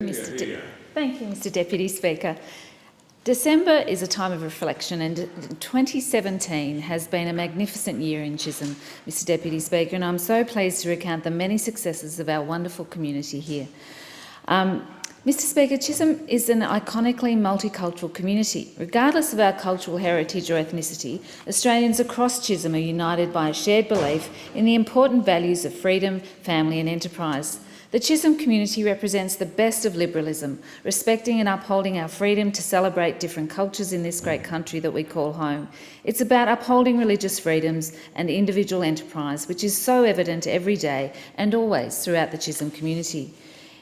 Thank you, Mr Deputy Speaker. December is a time of reflection, and 2017 has been a magnificent year in Chisholm, Mr Deputy Speaker, and I'm so pleased to recount the many successes of our wonderful community here. Mr Speaker, Chisholm is an iconically multicultural community. Regardless of our cultural heritage or ethnicity, Australians across Chisholm are united by a shared belief in the important values of freedom, family and enterprise. The Chisholm community represents the best of liberalism, respecting and upholding our freedom to celebrate different cultures in this great country that we call home. It's about upholding religious freedoms and individual enterprise, which is so evident every day and always throughout the Chisholm community.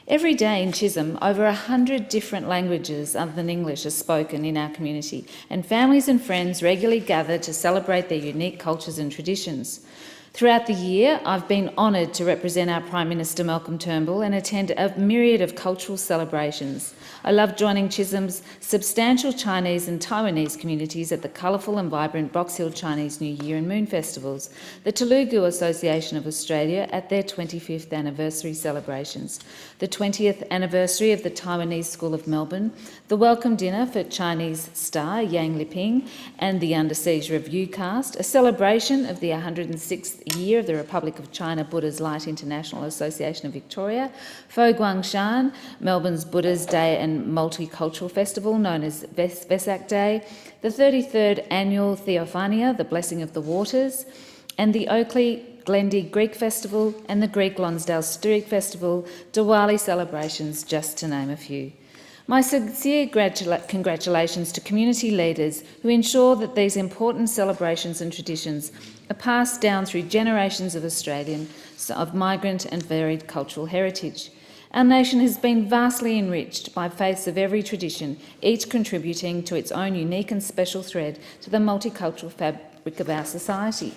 Every day in Chisholm, over 100 different languages other than English are spoken in our community, and families and friends regularly gather to celebrate their unique cultures and traditions. Throughout the year, I've been honoured to represent our Prime Minister Malcolm Turnbull and attend a myriad of cultural celebrations. I love joining Chisholm's substantial Chinese and Taiwanese communities at the colourful and vibrant Box Hill Chinese New Year and Moon Festivals, the Telugu Association of Australia at their 25th anniversary celebrations, the 20th anniversary of the Taiwanese School of Melbourne, the welcome dinner for Chinese star Yang Liping and the Under Siege Review cast, a celebration of the 106th year of the Republic of China Buddha's Light International Association of Victoria, Fo Guangshan, Melbourne's Buddha's Day and Multicultural Festival known as Vesak Day, the 33rd Annual Theophania, the Blessing of the Waters, and the Oakley Glendy Greek Festival and the Greek Lonsdale Street Festival, Diwali celebrations, just to name a few. My sincere congratulations to community leaders who ensure that these important celebrations and traditions are passed down through generations of Australians of migrant and varied cultural heritage. Our nation has been vastly enriched by faiths of every tradition, each contributing to its own unique and special thread to the multicultural fabric of our society.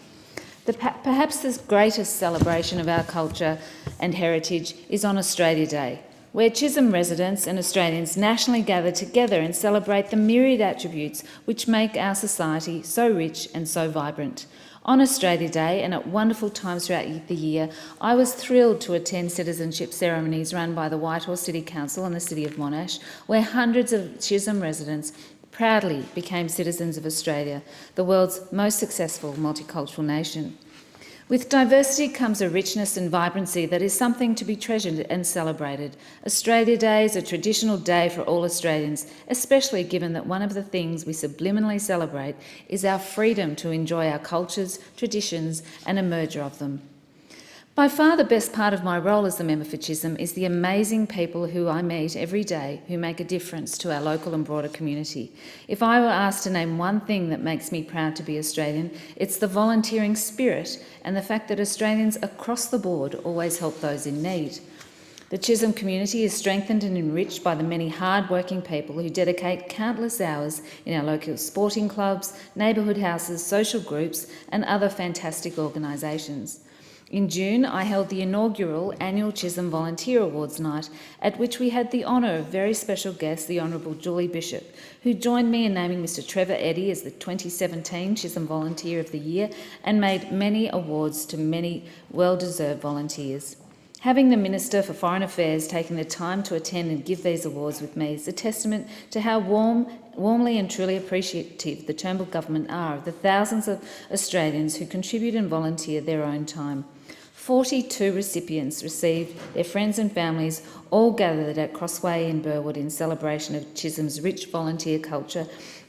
Perhaps the greatest celebration of our culture and heritage is on Australia Day, where Chisholm residents and Australians nationally gather together and celebrate the myriad attributes which make our society so rich and so vibrant. On Australia Day and at wonderful times throughout the year, I was thrilled to attend citizenship ceremonies run by the Whitehorse City Council and the City of Monash, where hundreds of Chisholm residents proudly became citizens of Australia, the world's most successful multicultural nation. With diversity comes a richness and vibrancy that is something to be treasured and celebrated. Australia Day is a traditional day for all Australians, especially given that one of the things we subliminally celebrate is our freedom to enjoy our cultures, traditions and a merger of them. By far the best part of my role as the member for Chisholm is the amazing people who I meet every day who make a difference to our local and broader community. If I were asked to name one thing that makes me proud to be Australian, it's the volunteering spirit and the fact that Australians across the board always help those in need. The Chisholm community is strengthened and enriched by the many hard-working people who dedicate countless hours in our local sporting clubs, neighbourhood houses, social groups and other fantastic organisations. In June, I held the inaugural annual Chisholm Volunteer Awards night, at which we had the honour of very special guest, the Honourable Julie Bishop, who joined me in naming Mr Trevor Eddy as the 2017 Chisholm Volunteer of the Year and made many awards to many well-deserved volunteers. Having the Minister for Foreign Affairs taking the time to attend and give these awards with me is a testament to how warmly and truly appreciative the Turnbull government are of the thousands of Australians who contribute and volunteer their own time. 42 recipients received their friends and families all gathered at Crossway in Burwood in celebration of Chisholm's rich volunteer culture,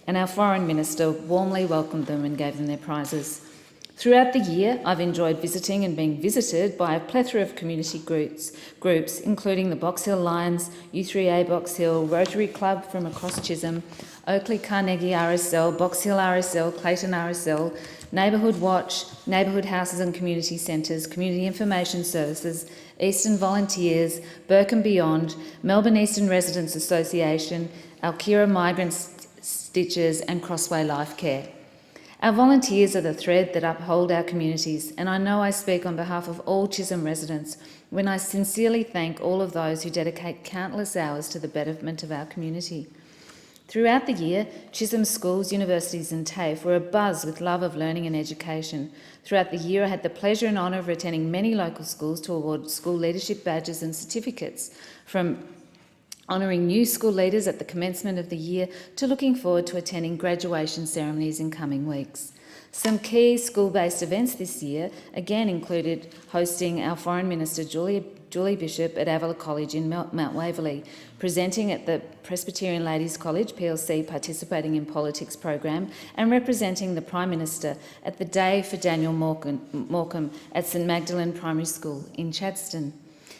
and our Foreign Minister warmly welcomed them and gave them their prizes. Throughout the year, I've enjoyed visiting and being visited by a plethora of community groups including the Box Hill Lions, U3A Box Hill, Rotary Club from across Chisholm, Oakley Carnegie RSL, Box Hill RSL, Clayton RSL, Neighbourhood Watch, Neighbourhood Houses and Community Centres, Community Information Services, Eastern Volunteers, Burke and Beyond, Melbourne Eastern Residents Association, Alkira Migrant Stitches and Crossway Life Care. Our volunteers are the thread that uphold our communities, and I know I speak on behalf of all Chisholm residents when I sincerely thank all of those who dedicate countless hours to the betterment of our community. Throughout the year, Chisholm schools, universities and TAFE were abuzz with love of learning and education. Throughout the year, I had the pleasure and honour of attending many local schools to award school leadership badges and certificates from honouring new school leaders at the commencement of the year, to looking forward to attending graduation ceremonies in coming weeks. Some key school-based events this year again included hosting our Foreign Minister Julie Bishop at Avila College in Mount Waverley, presenting at the Presbyterian Ladies College PLC Participating in Politics program, and representing the Prime Minister at the Day for Daniel Morecambe at St Magdalene Primary School in Chadstone,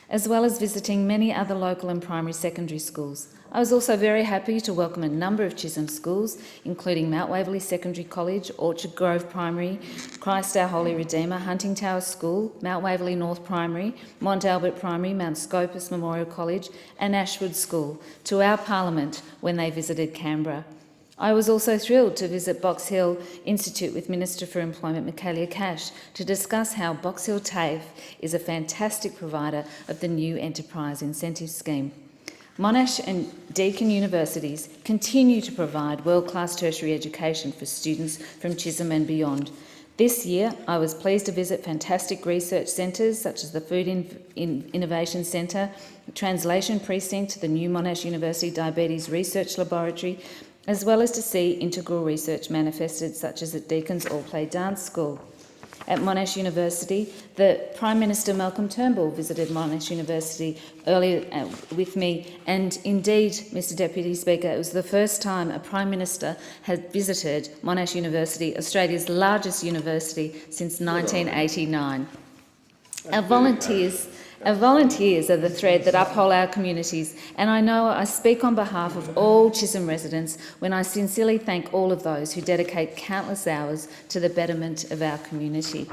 as well as visiting many other local and primary secondary schools. I was also very happy to welcome a number of Chisholm schools, including Mount Waverley Secondary College, Orchard Grove Primary, Christ Our Holy Redeemer, Hunting Tower School, Mount Waverley North Primary, Mont Albert Primary, Mount Scopus Memorial College and Ashwood School to our Parliament when they visited Canberra. I was also thrilled to visit Box Hill Institute with Minister for Employment Michaelia Cash to discuss how Box Hill TAFE is a fantastic provider of the new Enterprise Incentive Scheme. Monash and Deakin universities continue to provide world-class tertiary education for students from Chisholm and beyond. This year, I was pleased to visit fantastic research centres such as the Food Innovation Centre, the Translation Precinct, the new Monash University Diabetes Research Laboratory, as well as to see integral research manifested such as at Deakin's All-Play Dance School. At Monash University, the Prime Minister Malcolm Turnbull visited Monash University earlier with me, and indeed, Mr Deputy Speaker, it was the first time a Prime Minister had visited Monash University, Australia's largest university, since 1989. Our volunteers are the thread that uphold our communities, and I know I speak on behalf of all Chisholm residents when I sincerely thank all of those who dedicate countless hours to the betterment of our community.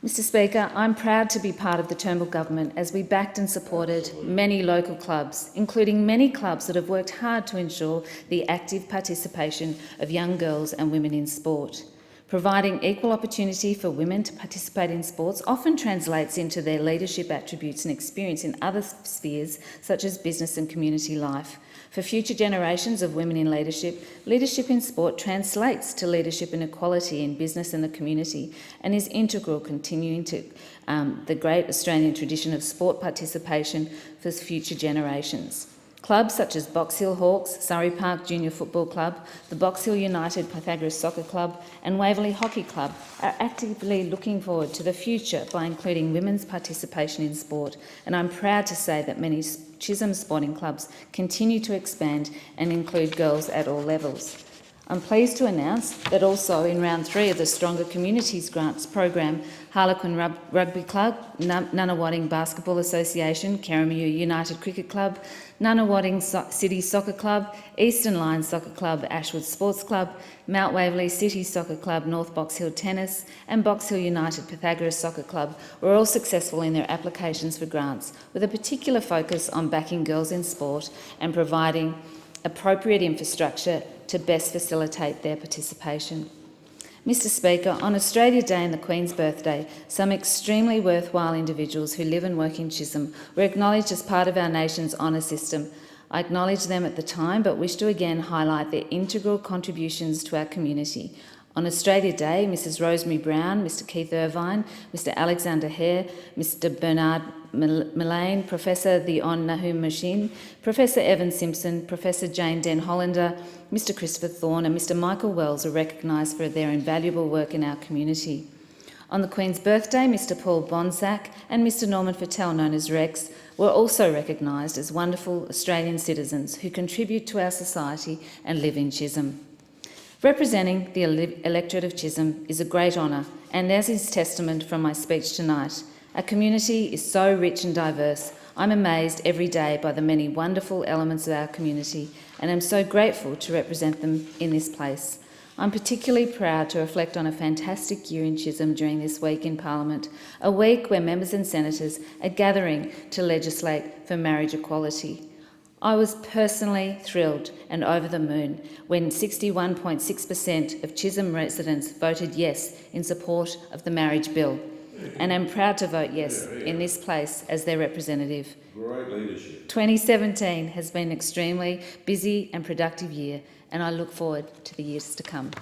Mr Speaker, I'm proud to be part of the Turnbull government as we backed and supported many local clubs, including many clubs that have worked hard to ensure the active participation of young girls and women in sport. Providing equal opportunity for women to participate in sports often translates into their leadership attributes and experience in other spheres such as business and community life. For future generations of women in leadership, leadership in sport translates to leadership and equality in business and the community, and is integral continuing to the great Australian tradition of sport participation for future generations. Clubs such as Box Hill Hawks, Surrey Park Junior Football Club, the Box Hill United Pythagoras Soccer Club and Waverley Hockey Club are actively looking forward to the future by including women's participation in sport, and I'm proud to say that many Chisholm sporting clubs continue to expand and include girls at all levels. I'm pleased to announce that also in round 3 of the Stronger Communities Grants program, Harlequin Rugby Club, Nunawading Basketball Association, Kerramayu United Cricket Club, Nunawading City Soccer Club, Eastern Lions Soccer Club, Ashwood Sports Club, Mount Waverley City Soccer Club, North Box Hill Tennis and Box Hill United Pythagoras Soccer Club were all successful in their applications for grants, with a particular focus on backing girls in sport and providing appropriate infrastructure to best facilitate their participation. Mr Speaker, on Australia Day and the Queen's birthday, some extremely worthwhile individuals who live and work in Chisholm were acknowledged as part of our nation's honour system. I acknowledged them at the time, but wish to again highlight their integral contributions to our community. On Australia Day, Mrs Rosemary Brown, Mr Keith Irvine, Mr Alexander Hare, Mr Bernard Mullane, Professor Theon Nahum Machine, Professor Evan Simpson, Professor Jane Den Hollander, Mr Christopher Thorne and Mr Michael Wells are recognised for their invaluable work in our community. On the Queen's birthday, Mr Paul Bonsack and Mr Norman Fattel, known as Rex, were also recognised as wonderful Australian citizens who contribute to our society and live in Chisholm. Representing the electorate of Chisholm is a great honour, and as is testament from my speech tonight, our community is so rich and diverse. I'm amazed every day by the many wonderful elements of our community, and am so grateful to represent them in this place. I'm particularly proud to reflect on a fantastic year in Chisholm during this week in Parliament, a week where members and senators are gathering to legislate for marriage equality. I was personally thrilled and over the moon when 61.6% of Chisholm residents voted yes in support of the marriage bill, and am proud to vote yes in this place as their representative. Great leadership. 2017 has been an extremely busy and productive year, and I look forward to the years to come.